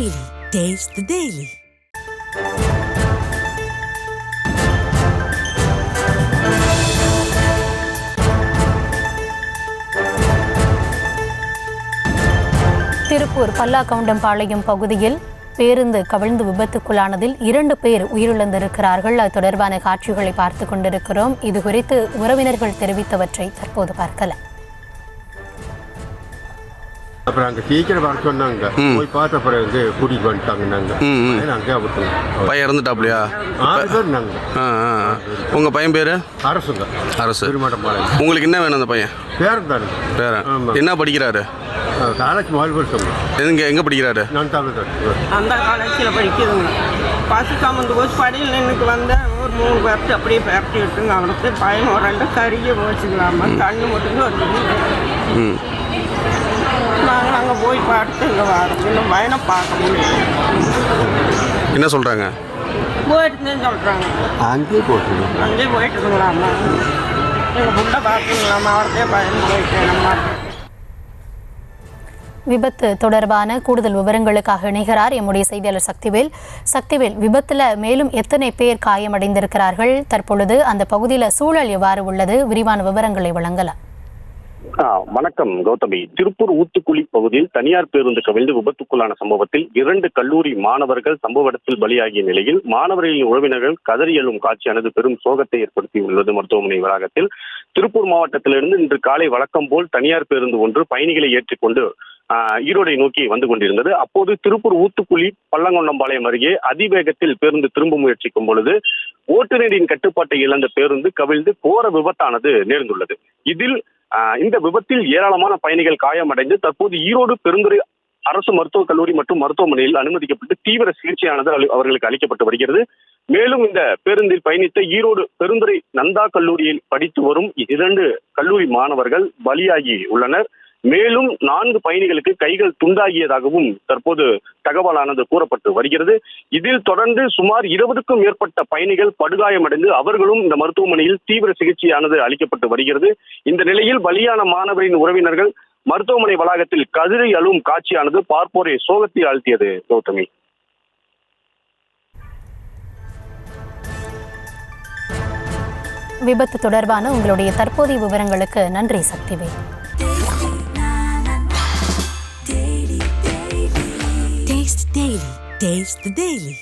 Daily. Taste the Daily. Tiruppur பல்லாக்கவுண்டம்பாளையம் பகுதியில் பேருந்து கவிழ்ந்து விபத்துக்குள்ளானதில் 2 பேர் உயிரிழந்திருக்கிறார்கள். அது தொடர்பான காட்சிகளை பார்த்து கொண்டிருக்கிறோம். இது குறித்து உறவினர்கள் தெரிவித்தவற்றை தற்போது பார்க்கலாம். அப்புறம் அங்கே சீக்கிரம் வர சொன்னாங்க. போய் பார்த்த பிறகு கூட்டிகிட்டு வந்துட்டாங்க. நாங்கள் அங்கே பையன் இறந்துட்டாப்லையா? 6 பேர் நாங்கள். உங்கள் பையன் பேர்? அரசுங்க. அரசு. திருமணப்பாளையம். உங்களுக்கு என்ன வேணும் அந்த பையன்? பேரன் தானே. பேரன் என்ன படிக்கிறாரு? காலேஜ் எங்கே படிக்கிறாரு? நான் தமிழ் அந்த காலேஜில் படிக்குதுங்க. பஸ் கமந்து போச்சு. படியில் நின்றுக்கு வந்தேன். ஒரு 3 பேர்த்து அப்படியே பேர்த்தி விட்டுங்க. அவனுக்கு பையன் ஒரு 2 கருகி போச்சுக்கலாமா, கண்ணு மட்டும் வருது. நாங்கள் அங்கே போய் பார்த்து இங்கே வரோம். இன்னும் பையனை பார்க்க முடியும். என்ன சொல்கிறாங்க? போயிட்டுன்னு சொல்கிறாங்க. அங்கேயே போயிட்டுருங்களாம்மா. எங்கள் புண்டை பார்த்துங்களாம்மா. அவர்கிட்டே பையன் போயிட்டேனம்மா. விபத்து தொடர்பான கூடுதல் விவரங்களுக்காக இணைகிறார் எம்முடைய செய்தியாளர் சக்திவேல். விபத்தில் மேலும் எத்தனை பேர் காயமடைந்திருக்கிறார்கள்? தற்பொழுது அந்த பகுதியில் சூழல் எவ்வாறு உள்ளது? விரிவான விவரங்களை வழங்கலாம். வணக்கம் கௌதமி. திருப்பூர் ஊத்துக்குளி பகுதியில் தனியார் பேருந்து கவிழ்ந்து விபத்துக்குள்ளான சம்பவத்தில் 2 கல்லூரி மாணவர்கள் சம்பவ இடத்தில் பலியாகிய நிலையில் மாணவர்களின் உறவினர்கள் கதறி எழும் காட்சியானது பெரும் சோகத்தை ஏற்படுத்தியுள்ளது. மருத்துவமனை வளாகத்தில் திருப்பூர் மாவட்டத்திலிருந்து இன்று காலை வழக்கம் போல் தனியார் பேருந்து ஒன்று பயணிகளை ஏற்றிக்கொண்டு ஈரோடை நோக்கி வந்து கொண்டிருந்தது. அப்போது திருப்பூர் ஊத்துக்குளி பல்லங்கொண்டம்பாளையம் அருகே அதிவேகத்தில் பேருந்து திரும்ப முயற்சிக்கும் பொழுது ஓட்டுநரின் கட்டுப்பாட்டை இழந்த பேருந்து கவிழ்ந்து கோர விபத்தானது நேர்ந்துள்ளது. இந்த விபத்தில் ஏராளமான பயணிகள் காயமடைந்து தற்போது ஈரோடு பெருந்துறை அரசு மருத்துவக் கல்லூரி மற்றும் மருத்துவமனையில் அனுமதிக்கப்பட்டு தீவிர சிகிச்சையானது அவர்களுக்கு அளிக்கப்பட்டு வருகிறது. மேலும் இந்த பேருந்தில் பயணித்த ஈரோடு பெருந்துறை நந்தா கல்லூரியில் படித்து வரும் 2 கல்லூரி மாணவர்கள் பலியாகி உள்ளனர். மேலும் 4 பயணிகளுக்கு கைகள் துண்டாகியதாகவும் தற்போது தகவலானது கூறப்பட்டு வருகிறது. இதில் தொடர்ந்து சுமார் 20க்கும் மேற்பட்ட பயணிகள் படுகாயமடைந்து அவர்களும் இந்த மருத்துவமனையில் தீவிர சிகிச்சையானது அளிக்கப்பட்டு வருகிறது. இந்த நிலையில் பலியான மாணவரின் உறவினர்கள் மருத்துவமனை வளாகத்தில் கதறி அழும் காட்சியானது பார்ப்போரை சோகத்தில் ஆழ்த்தியது. கௌதமி, விபத்து தொடர்பான உங்களுடைய தற்போதைய விவரங்களுக்கு நன்றி சக்திவேல். Taste the Daily.